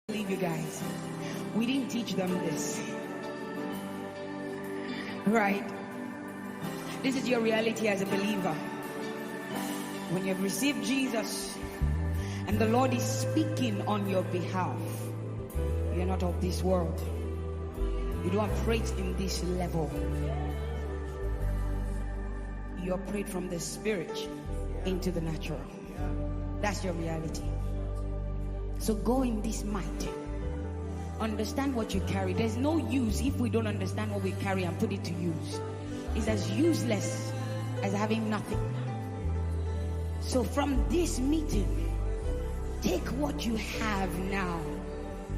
Believe you guys, we didn't teach them this, right? This is your reality as a believer. When you've received Jesus and the Lord is speaking on your behalf, you're not of this world. You don't operate in this level. You operate from the spirit into the natural. That's your reality. So go in this might. Understand what you carry. There's no use if we don't understand what we carry and put it to use. It's as useless as having nothing. So from this meeting, take what you have now,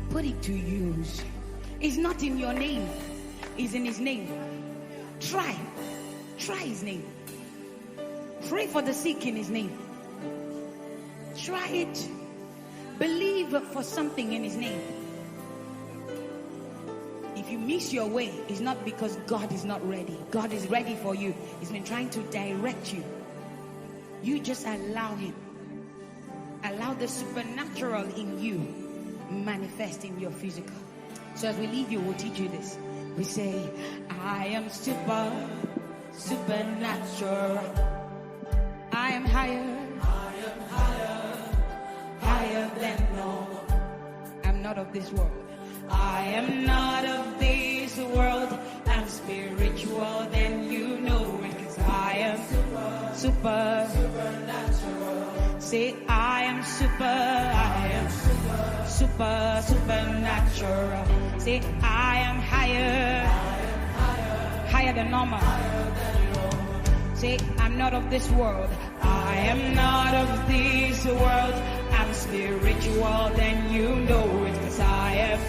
put it to use. It's not in your name, it's in his name. Try his name. Pray for the sick in his name. Try it. Believe for something in his name. If you miss your way, it's not because God is not ready. God is ready for you. He's been trying to direct you. You just allow him. Allow the supernatural in you manifest in your physical. So as we leave you, we'll teach you this. We say, I am supernatural. I am higher than normal. I'm not of this world. I am not of this world. I'm spiritual, then you know it. 'Cause I am supernatural. Say, I am supernatural. Say, I am higher than normal. Say, I'm not of this world. I am not of this world. I'm spiritual, then you know it. 'Cause I am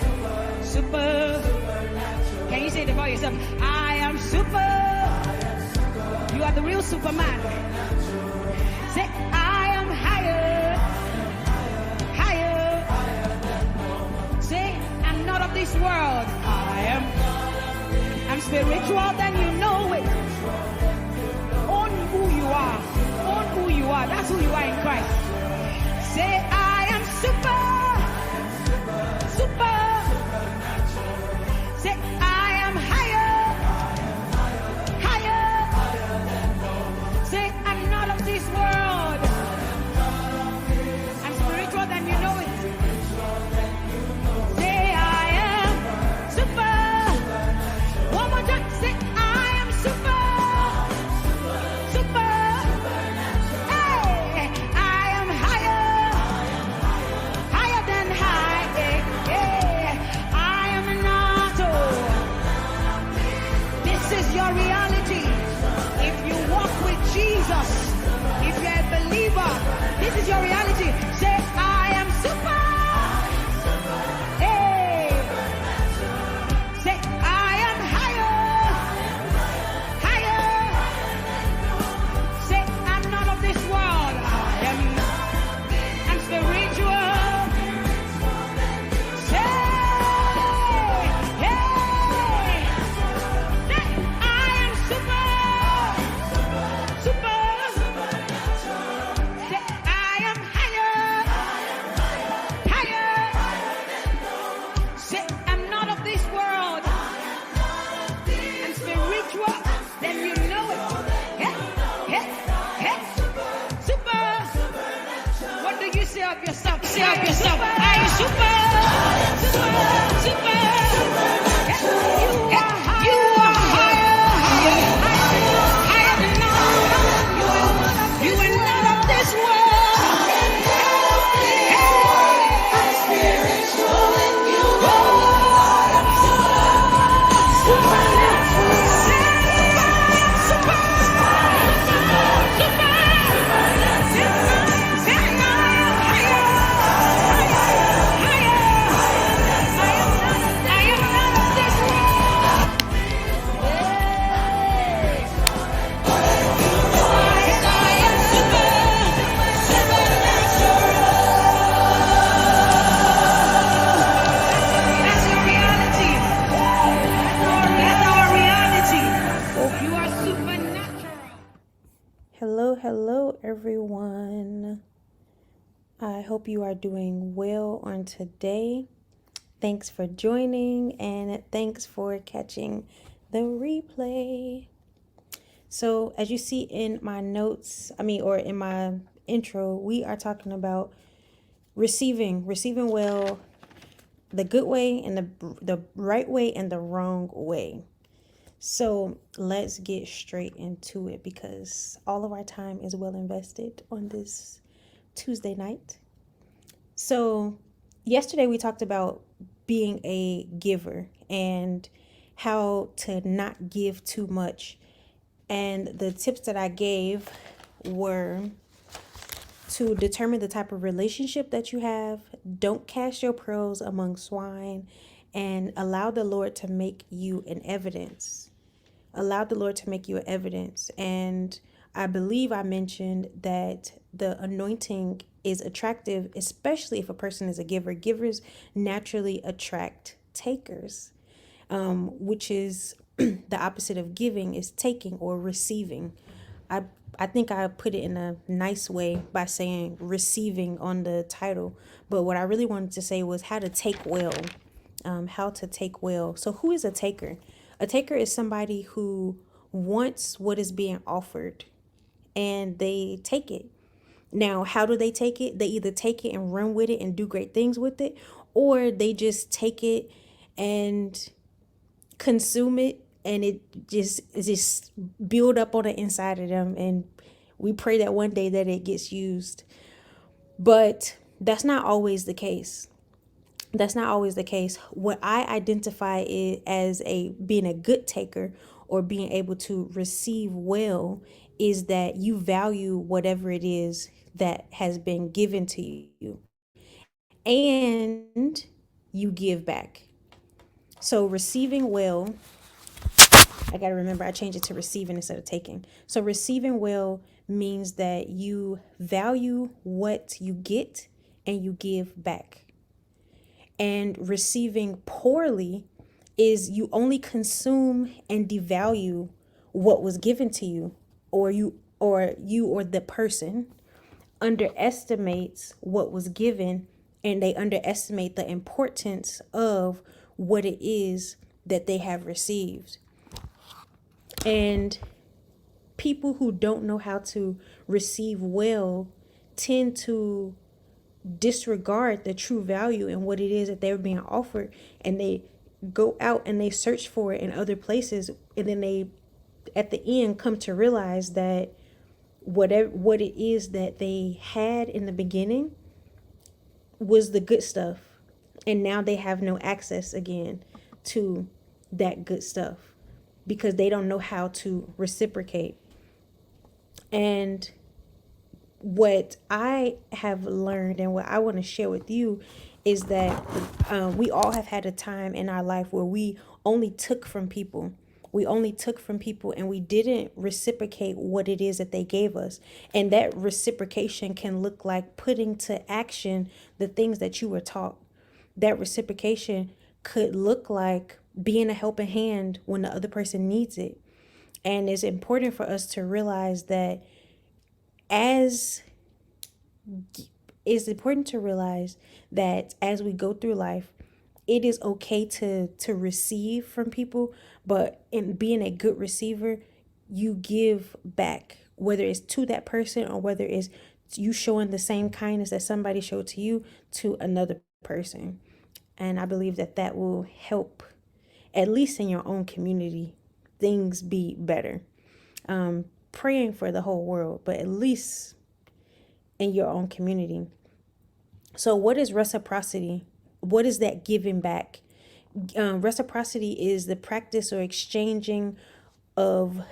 supernatural. Can you say it for yourself? I am super. You are the real Superman. Say, I am higher. Say, I'm not of this world. I'm spiritual, then you know it. Own who you are. Own who you are. That's who you are in Christ. Say, I am super. Say, I am higher. Say, I'm not of this world. I'm spiritual, then you know it. Say, I am super. One more time. Say, I am super. Hey, I am higher than high. I am not. This is your reality. If you walk with Jesus, if you're a believer, this is your reality. Say, I am super. Hey. Say, I am higher. Say, I'm not of this world. I'm spiritual. Say, hey. Say, I am super. Say, I am higher. Say, I'm not of this world. I'm spiritual. Then you know it. Super. What do you say of yourself? Say of yourself. I am super. You are higher than normal. You are not of this world. I'm spiritual and you Hello everyone. I hope you are doing well on today. Thanks for joining and thanks for catching the replay. So, as you see in my notes, or in my intro, we are talking about receiving well, the good way and the right way and the wrong way. So, let's get straight into it because all of our time is well invested on this Tuesday night. So, yesterday we talked about being a giver and how to not give too much. And the tips that I gave were to determine the type of relationship that you have, don't cast your pearls among swine, and allow the Lord to make you an evidence. Allow the Lord to make you an evidence. And I believe I mentioned that the anointing is attractive, especially if a person is a giver. Givers naturally attract takers, which is the opposite of giving is taking or receiving. I I think I put it in a nice way by saying receiving on the title, but what I really wanted to say was how to take well. How to take well. So who is a taker? A taker is somebody who wants what is being offered and they take it. Now, how do they take it? They either take it and run with it and do great things with it, or they just take it and consume it and it just build up on the inside of them, and we pray that one day that it gets used. But that's not always the case. That's not always the case. What I identify it as a being a good taker or being able to receive well is that you value whatever it is that has been given to you and you give back. So receiving well, I got to remember I changed it to receiving instead of taking. So receiving well means that you value what you get and you give back. And receiving poorly is you only consume and devalue what was given to you, or the person underestimates what was given, and they underestimate the importance of what it is that they have received. And people who don't know how to receive well tend to disregard the true value in what it is that they're being offered, and they go out and they search for it in other places, and then they at the end come to realize that what it is that they had in the beginning was the good stuff, and now they have no access again to that good stuff because they don't know how to reciprocate. And what I have learned and what I want to share with you is that we all have had a time in our life where we only took from people. We only took from people and we didn't reciprocate what it is that they gave us. And that reciprocation can look like putting to action the things that you were taught. That reciprocation could look like being a helping hand when the other person needs it. And it's important for us to realize that as it's important to realize that as we go through life, it is okay to receive from people, but in being a good receiver, you give back, whether it's to that person or whether it's you showing the same kindness that somebody showed to you to another person. And I believe that that will help, at least in your own community, things be better. Praying for the whole world, but at least in your own community. So, what is reciprocity? What is that giving back? Reciprocity is the practice or exchanging of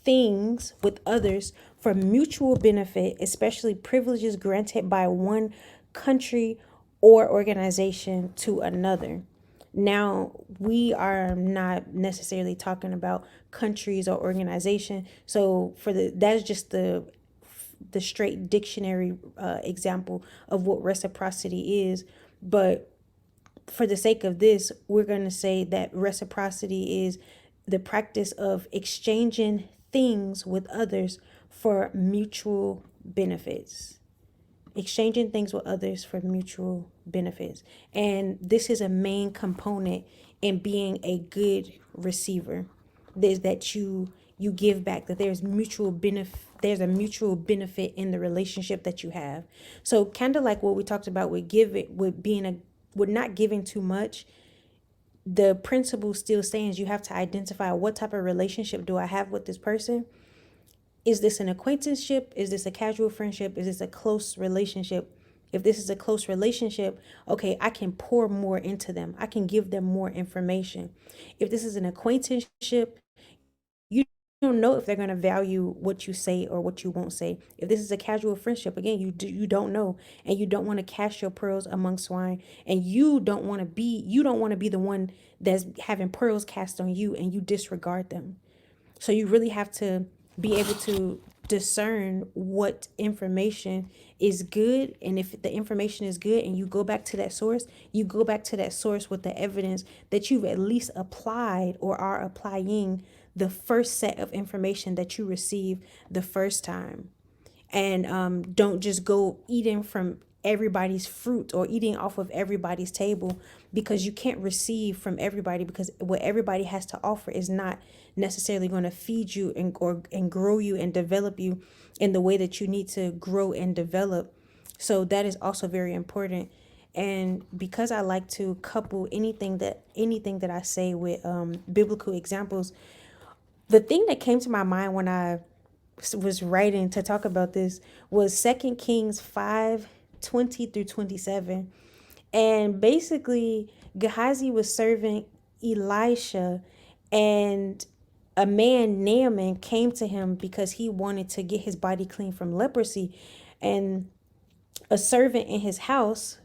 things with others for mutual benefit, especially privileges granted by one country or organization to another. Now, we are not necessarily talking about countries or organization. So that's just the straight dictionary example of what reciprocity is. But for the sake of this, we're going to say that reciprocity is the practice of exchanging things with others for mutual benefits. exchanging things with others for mutual benefits. And this is a main component in being a good receiver. There's that you give back, that there's a mutual benefit in the relationship that you have. So kind of like what we talked about with giving, with not giving too much, the principle still stands. You have to identify, what type of relationship do I have with this person? Is this an acquaintanceship? Is this a casual friendship? Is this a close relationship? If this is a close relationship, okay, I can pour more into them. I can give them more information. If this is an acquaintanceship, you don't know if they're going to value what you say or what you won't say. If this is a casual friendship, again, you don't know, and you don't want to cast your pearls among swine, and you don't want to be the one that's having pearls cast on you and you disregard them. So you really have to be able to discern what information is good. And if the information is good and you go back to that source, you go back to that source with the evidence that you've at least applied or are applying the first set of information that you received the first time. And don't just go eating from everybody's fruit or eating off of everybody's table, because you can't receive from everybody, because what everybody has to offer is not necessarily going to feed you and grow you and develop you in the way that you need to grow and develop. So that is also very important. And because I like to couple anything that I say with biblical examples, the thing that came to my mind when I was writing to talk about this was 2 Kings 5:20-27. And basically, Gehazi was serving Elisha, and a man, Naaman, came to him because he wanted to get his body clean from leprosy. And a servant in his house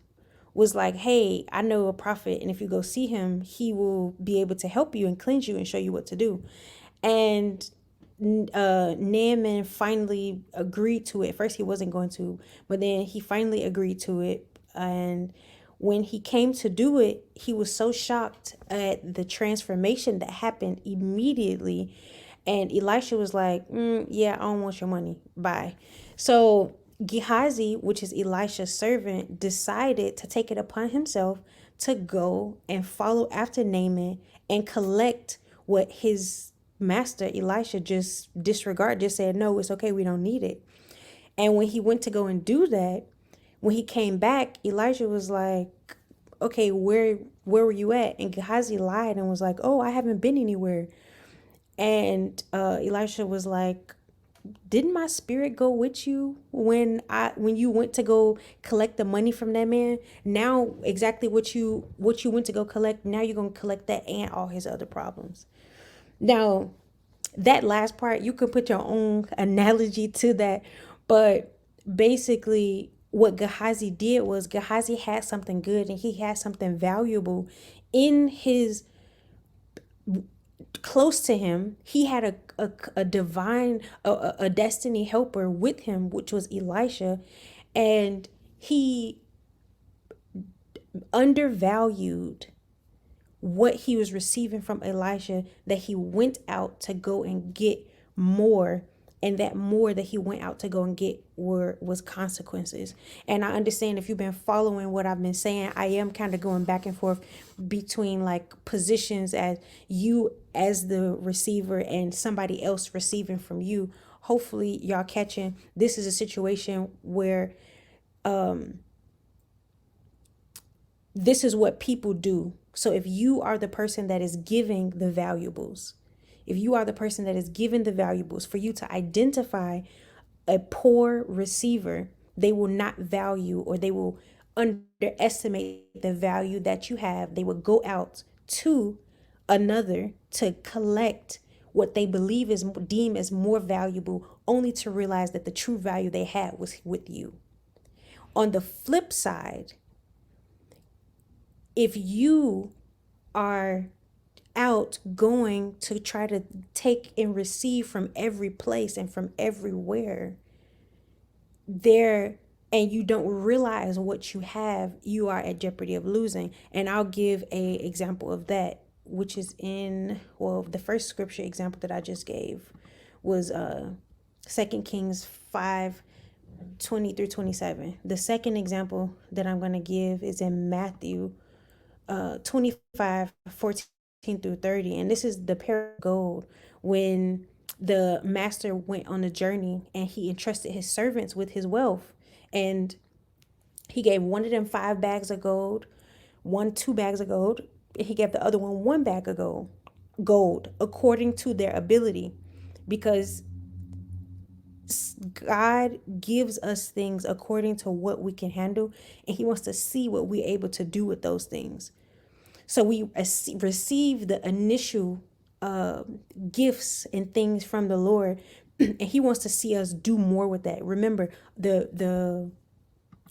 was like, hey, I know a prophet, and if you go see him, he will be able to help you and cleanse you and show you what to do. And Naaman finally agreed to it. At first he wasn't going to, but then he finally agreed to it. And when he came to do it, he was so shocked at the transformation that happened immediately. And Elisha was like, yeah, I don't want your money. Bye. So Gehazi, which is Elisha's servant, decided to take it upon himself to go and follow after Naaman and collect what his master Elisha just disregarded, just said, no, it's okay, we don't need it. And when he went to go and do that, when he came back, Elijah was like, okay, where were you at? And Gehazi lied and was like, oh, I haven't been anywhere. And Elisha was like, didn't my spirit go with you when you went to go collect the money from that man? Now exactly what you went to go collect, now you're gonna collect that and all his other problems. Now, that last part, you could put your own analogy to that. But basically, what Gehazi did was Gehazi had something good and he had something valuable in his close to him. He had a divine, a destiny helper with him, which was Elisha. And he undervalued what he was receiving from Elisha, that he went out to go and get more, and that more that he went out to go and get was consequences. And I understand, if you've been following what I've been saying, I am kind of going back and forth between like positions as you as the receiver and somebody else receiving from you. Hopefully y'all catching, this is a situation where this is what people do. So if you are the person that is giving the valuables, for you to identify a poor receiver, they will not value, or they will underestimate the value that you have. They will go out to another to collect what they believe is deemed as more valuable, only to realize that the true value they had was with you. On the flip side, if you are out going to try to take and receive from every place and from everywhere there, and you don't realize what you have, you are at jeopardy of losing. And I'll give a example of that, which is in, well, the first scripture example that I just gave was 2 Kings 5, 20 through 27. The second example that I'm going to give is in Matthew 25, 14 through 30. And this is the parable of gold, when the master went on a journey and he entrusted his servants with his wealth. And he gave one of them 5 bags of gold, one 2 bags of gold. He gave the other one bag of gold according to their ability, because God gives us things according to what we can handle, and he wants to see what we're able to do with those things. So we receive the initial gifts and things from the Lord, and he wants to see us do more with that. Remember, the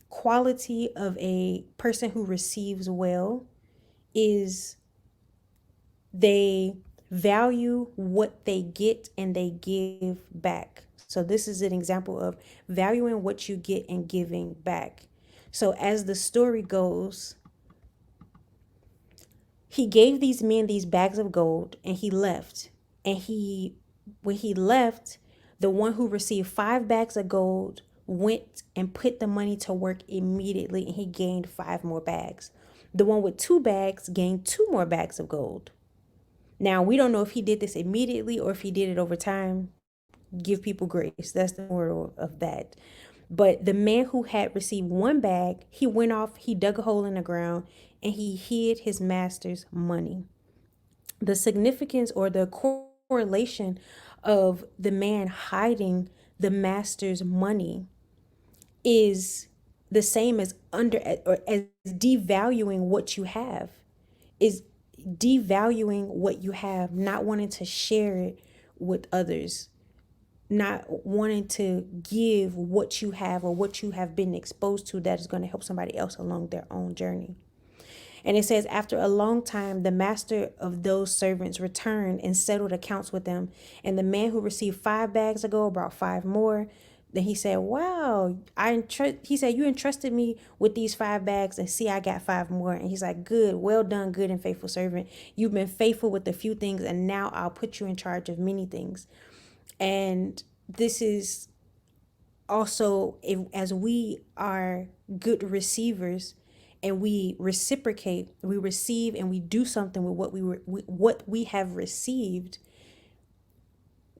quality of a person who receives well is they value what they get and they give back. So this is an example of valuing what you get and giving back. So as the story goes, he gave these men these bags of gold and he left. And when he left, the one who received 5 bags of gold went and put the money to work immediately, and he gained 5 more bags. The one with 2 bags gained 2 more bags of gold. Now, we don't know if he did this immediately or if he did it over time. Give people grace. That's the moral of that. But the man who had received 1 bag, he went off, he dug a hole in the ground, and he hid his master's money. The significance or the correlation of the man hiding the master's money is the same as as devaluing what you have, is devaluing what you have, not wanting to share it with others, not wanting to give what you have or what you have been exposed to that is going to help somebody else along their own journey. And it says, after a long time, the master of those servants returned and settled accounts with them. And the man who received 5 bags of gold brought 5 more. Then he said, wow, he said, you entrusted me with these 5 bags, and see, I got 5 more. And he's like, good, well done, good and faithful servant. You've been faithful with a few things, and now I'll put you in charge of many things. And this is also, as we are good receivers and we reciprocate, we receive and we do something with what we have received,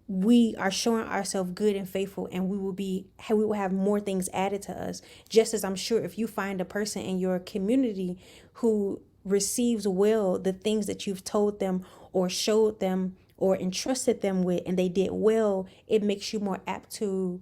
we are showing ourselves good and faithful, and we will have more things added to us. Just as I'm sure if you find a person in your community who receives well the things that you've told them or showed them or entrusted them with, and they did well, it makes you more apt to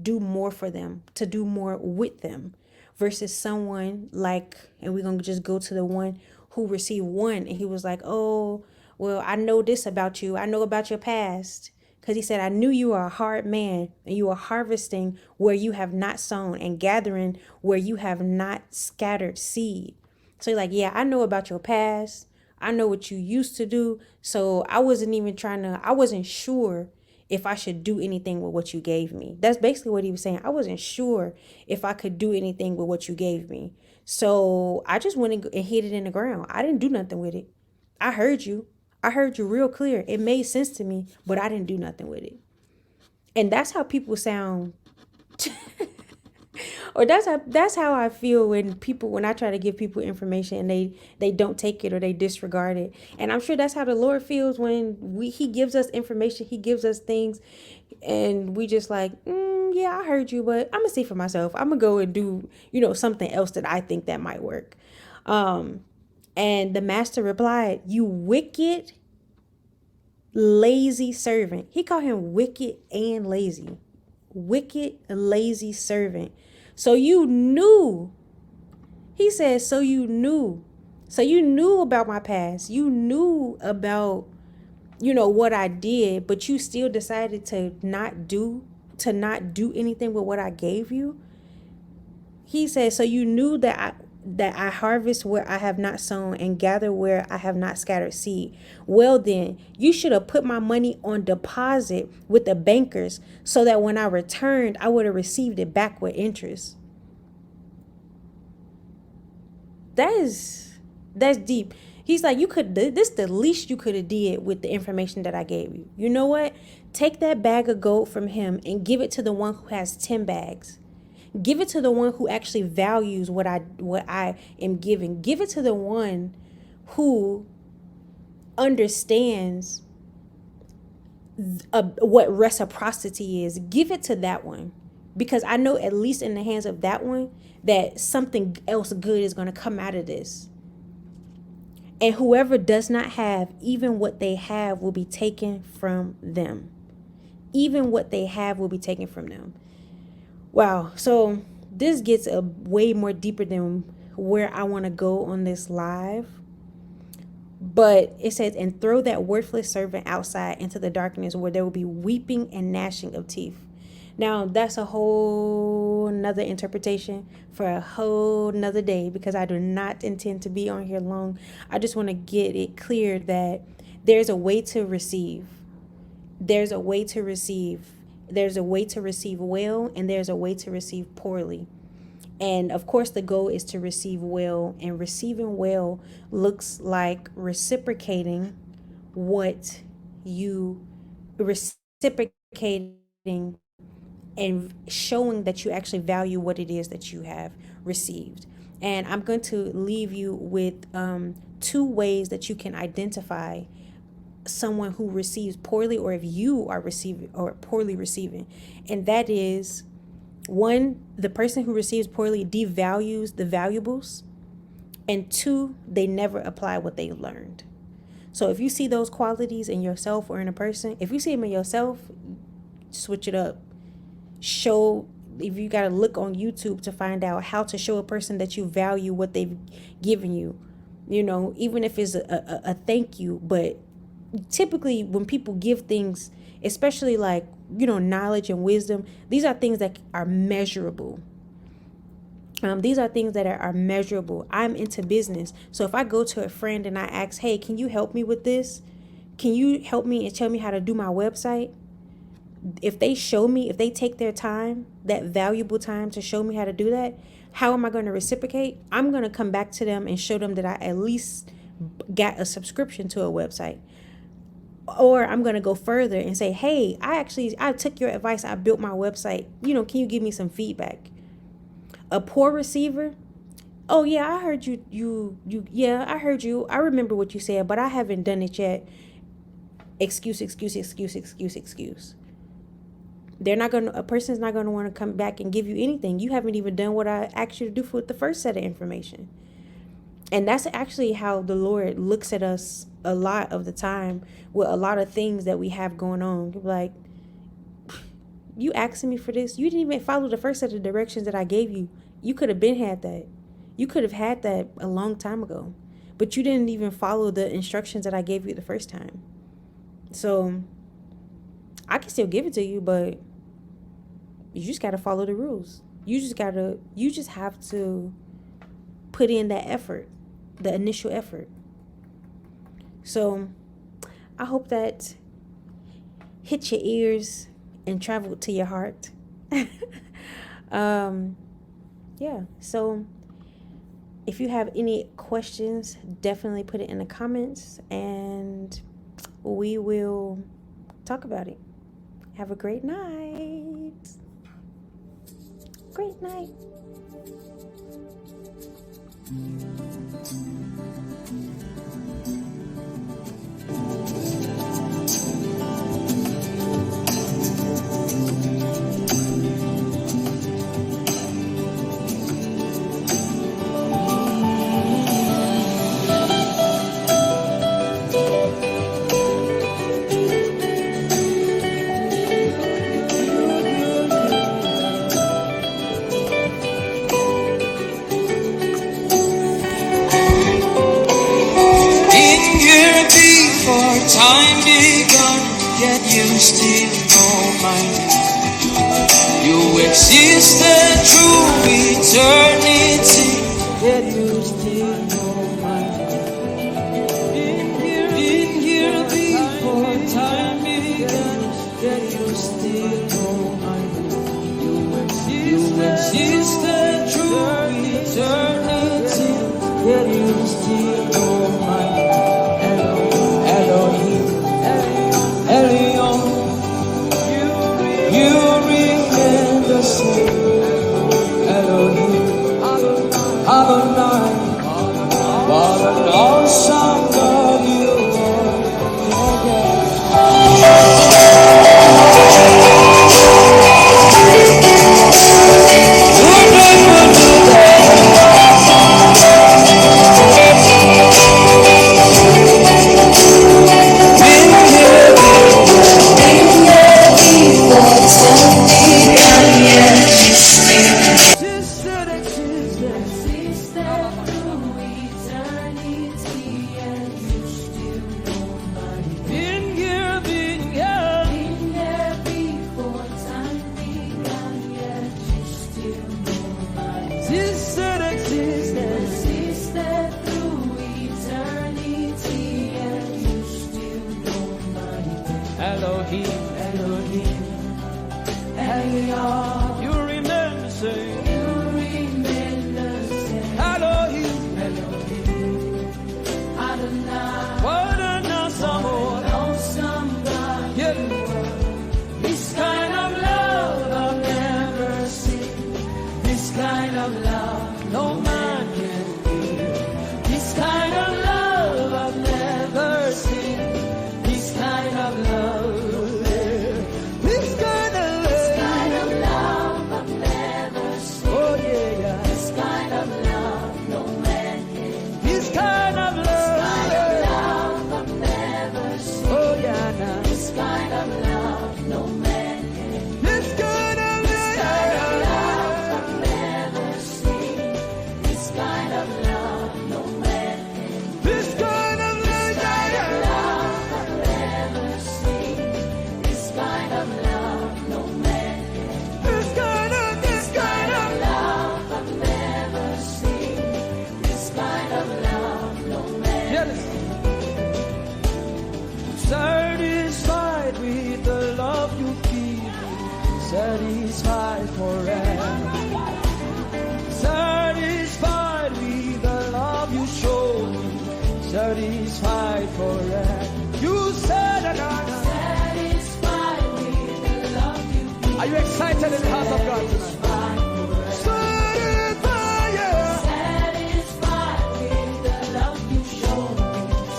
do more for them, to do more with them, versus someone like, and we're going to just go to the one who received 1, and he was like, oh, well, I know this about you. I know about your past. Because he said, I knew you are a hard man, and you are harvesting where you have not sown and gathering where you have not scattered seed. So he's like, yeah, I know about your past. I know what you used to do. So I wasn't sure if I should do anything with what you gave me. That's basically what he was saying. I wasn't sure if I could do anything with what you gave me. So I just went and hid it in the ground. I didn't do nothing with it. I heard you. I heard you real clear. It made sense to me, but I didn't do nothing with it. And that's how people sound. Or that's how I feel when I try to give people information and they don't take it or they disregard it. And I'm sure that's how the Lord feels when he gives us information, he gives us things, and we just like, yeah, I heard you, but I'm gonna see for myself. I'm gonna go and do, something else that I think that might work. And the master replied, you wicked, lazy servant. He called him wicked and lazy. Wicked, lazy servant. So you knew. He says, so you knew. So you knew about my past. You knew about, what I did, but you still decided to not do anything with what I gave you. He says, so you knew that I harvest where I have not sown and gather where I have not scattered seed. Well then, you should have put my money on deposit with the bankers, so that when I returned, I would have received it back with interest. That's deep. He's like, this the least you could have did with the information that I gave you. You know what? Take that bag of gold from him and give it to the one who has 10 bags. Give it to the one who actually values what I am giving. Give it to the one who understands what reciprocity is. Give it to that one, because I know, at least in the hands of that one, that something else good is going to come out of this. And whoever does not have, even what they have will be taken from them. Even what they have will be taken from them. Wow. So this gets a way more deeper than where I want to go on this live. But it says, and throw that worthless servant outside into the darkness, where there will be weeping and gnashing of teeth. Now, that's a whole nother interpretation for a whole nother day, because I do not intend to be on here long. I just want to get it clear that there's a way to receive. There's a way to receive. There's a way to receive well, and there's a way to receive poorly. And of course, the goal is to receive well, and receiving well looks like reciprocating what you reciprocating and showing that you actually value what it is that you have received. And I'm going to leave you with 2 ways that you can identify someone who receives poorly, or if you are receiving or poorly receiving. And that is, 1, the person who receives poorly devalues the valuables, and 2, they never apply what they learned. So if you see those qualities in yourself or in a person, if you see them in yourself, switch it up. If you got to look on YouTube to find out how to show a person that you value what they've given you, even if it's a thank you. But typically when people give things, especially like, knowledge and wisdom, these are things that are measurable. These are things that are measurable. I'm into business. So if I go to a friend and I ask, hey, can you help me with this? Can you help me and tell me how to do my website? If they show me, if they take their time, that valuable time to show me how to do that, how am I going to reciprocate? I'm going to come back to them and show them that I at least got a subscription to a website. Or I'm going to go further and say, hey, I took your advice. I built my website. Can you give me some feedback? A poor receiver, oh yeah, I heard yeah, I heard you. I remember what you said, but I haven't done it yet. Excuse. A person's not going to want to come back and give you anything. You haven't even done what I asked you to do with the first set of information. And that's actually how the Lord looks at us a lot of the time with a lot of things that we have going on. Like, you asking me for this? You didn't even follow the first set of directions that I gave you. You could have been had that. You could have had that a long time ago. But you didn't even follow the instructions that I gave you the first time. So I can still give it to you, but you just got to follow the rules. You just have to put in that effort, the initial effort. So I hope that hit your ears and traveled to your heart. Yeah, so if you have any questions, definitely put it in the comments and we will talk about it. Have a great night. Great night. Time begun, yet you still know my name. You existed through eternity, yet you still know my name. Been here before time began, yet you still know my name. You existed through eternity, yet you still know my name. You remain the same. Elohim, Elohim, Elion. You remain the same. You remain the same. Elohim, Elohim, Adonai. What an awesome God. Yeah. This kind of love I've never seen. This kind of love no man can give. This kind of love I've never seen. This kind of love. This kind of love I've never seen. Oh yeah. This kind of love no man can give. This kind of love. I've never seen. Oh yeah. This kind of love no man can give. This kind of love I've never seen. This kind of love no man can give. This kind of love I've never seen. This kind of love no man can give. This kind of love I've never seen. This kind of love no man can give. Satisfied with the love you give, satisfied forever. Satisfied with the love you show me, satisfied forever. You said that I'm satisfied with the love you give. Are you excited in the house of God tonight? Satisfied, yeah. Satisfied with the love you show me,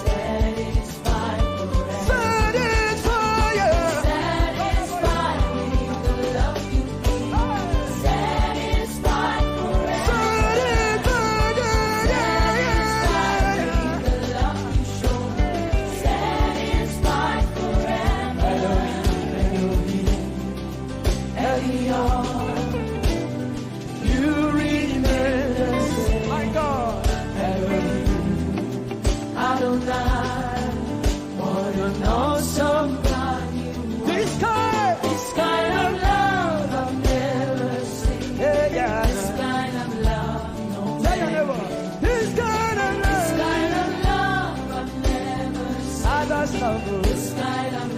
satisfied forever. Satisfied, yeah. Satisfied with the love you give, satisfied forever. Satisfied, yeah. Satisfied with the love you show me, satisfied forever. Elohim, Elion, you remain the same. My God, Elohim, Adonai, what an awesome God you are. This kind of love I've never seen. Yeah. This kind of love no man can. This kind of love I've never seen. This kind of